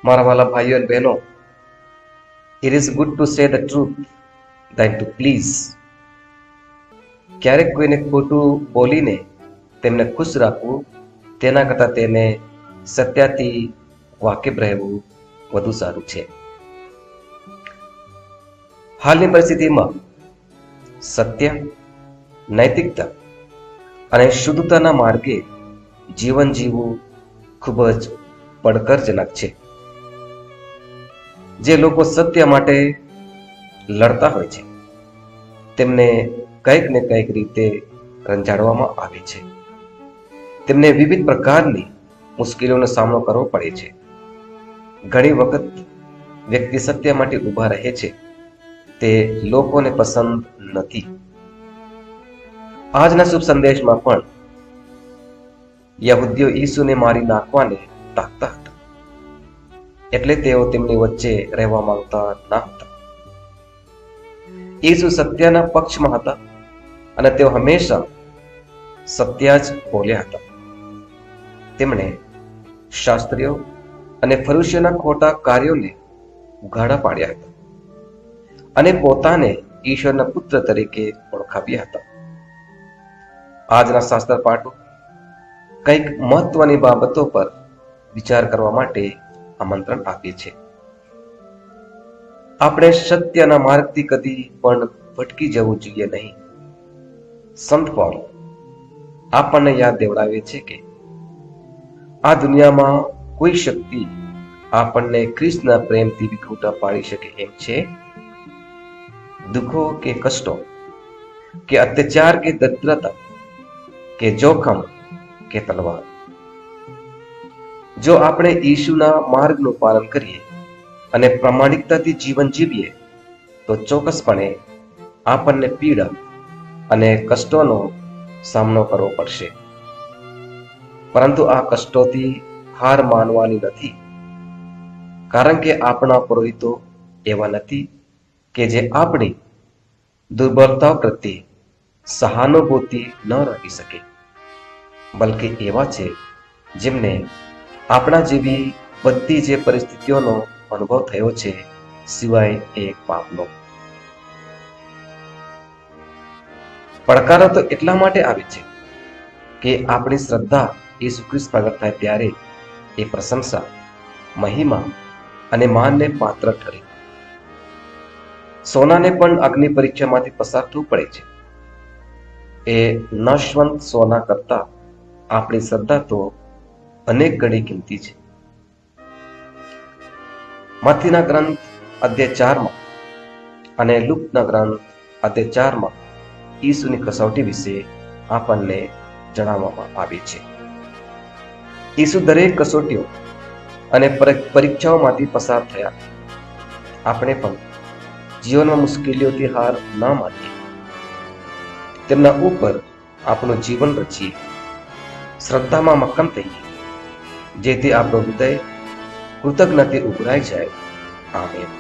મારા વાલા ભાઈઓ અને બહેનો, it is good to say the truth than to please. ક્યારેક કોઈને ખોટું બોલીને તેમને ખુશ રાખવું તેના કરતાં તેને સત્યથી વાકેફ રહેવું વધુ સારું છે. હાલની પરિસ્થિતિમાં સત્ય, નૈતિકતા અને શુદ્ધતાના માર્ગે જીવન જીવવું ખૂબ જ પડકારજનક છે. જે લોકો સત્ય માટે લડતા હોય છે તેમને કંઈક ને કંઈક રીતે રંજાડવામાં આવે છે. તેમને વિવિધ પ્રકારની મુશ્કેલીઓનો સામનો કરવો પડે છે. ઘણી વખત વ્યક્તિ સત્ય માટે ઊભા રહે છે તે લોકોને પસંદ નથી. આજના શુભ સંદેશમાં પણ યહૂદીઓ ઈસુને મારી નાખવાને તાકતા હતા, એટલે તેઓ તેમની વચ્ચે રહેવા માંગતા ન હતા. ઈસુ સત્યના પક્ષમાં હતા અને તેઓ હંમેશા સત્ય જ બોલ્યા હતા. તેમણે શાસ્ત્રીઓ અને ફરીસીઓના ખોટા કાર્યોને ઉઘાડા પાડ્યા હતા અને પોતાને ઈશ્વરના પુત્ર તરીકે ઓળખાવ્યા હતા. આજના શાસ્ત્ર પાઠો કંઈક મહત્વની બાબતો પર વિચાર કરવા માટે આમંત્રણ આપે છે. આપણે સત્યના માર્ગથી કદી પણ ભટકી જવું જોઈએ નહીં. સંત પોલ આપણને યાદ દેવડાવે છે કે આ દુનિયામાં કોઈ શક્તિ આપણને ખ્રિસ્તના પ્રેમથી વિખૂટા પાડી શકે એમ છે? દુઃખો કે કષ્ટો કે અત્યાચાર કે દરિદ્રતા કે જોખમ કે તલવાર? જો આપણે ઈસુના માર્ગનું પાલન કરીએ અને પ્રામાણિકતાથી જીવન જીવીએ તો ચોક્કસપણે આપણને પીડા અને કષ્ટોનો સામનો કરવો પડશે. પરંતુ આ કષ્ટોથી હાર માનવાની નથી, કારણ કે આપણા પુરોહિતો એવા નથી કે જે આપણી દુર્બળતાઓ પ્રત્યે સહાનુભૂતિ ન રાખી શકે, બલકે એવા છે જેમને આપણા જેવી બધી જે પરિસ્થિતિઓનો અનુભવ થયો છે સિવાય એક પાપનો. પડકારો તો એટલા માટે આવે છે કે આપણી શ્રદ્ધા ઈસુ ખ્રિસ્ત પ્રગટ થાય ત્યારે એ પ્રશંસા, મહિમા અને માનને પાત્ર ઠરે. સોનાને પણ અગ્નિ પરીક્ષામાંથી પસાર થવું પડે છે. એ નશવંત સોના કરતા આપણી શ્રદ્ધા તો અનેક ગણી કિંમતી છે. મત્તીના ગ્રંથ અધ્યાય 4 અને લુકના ગ્રંથ અધ્યાય 4 ઈસુની કસોટી વિશે આપણને જણાવવામાં આવે છે. ઈસુ દરેક કસોટીઓ અને પરીક્ષાઓમાંથી પસાર થયા. આપણે પણ જીવનમાં મુશ્કેલીઓથી હાર ન માનીએ, તેમના ઉપર આપણું જીવન રચીએ, શ્રદ્ધામાં મક્કમ થઈએ, જેથી આપણું હૃદય કૃતજ્ઞતાથી ઉભરાઈ જાય. આમેન.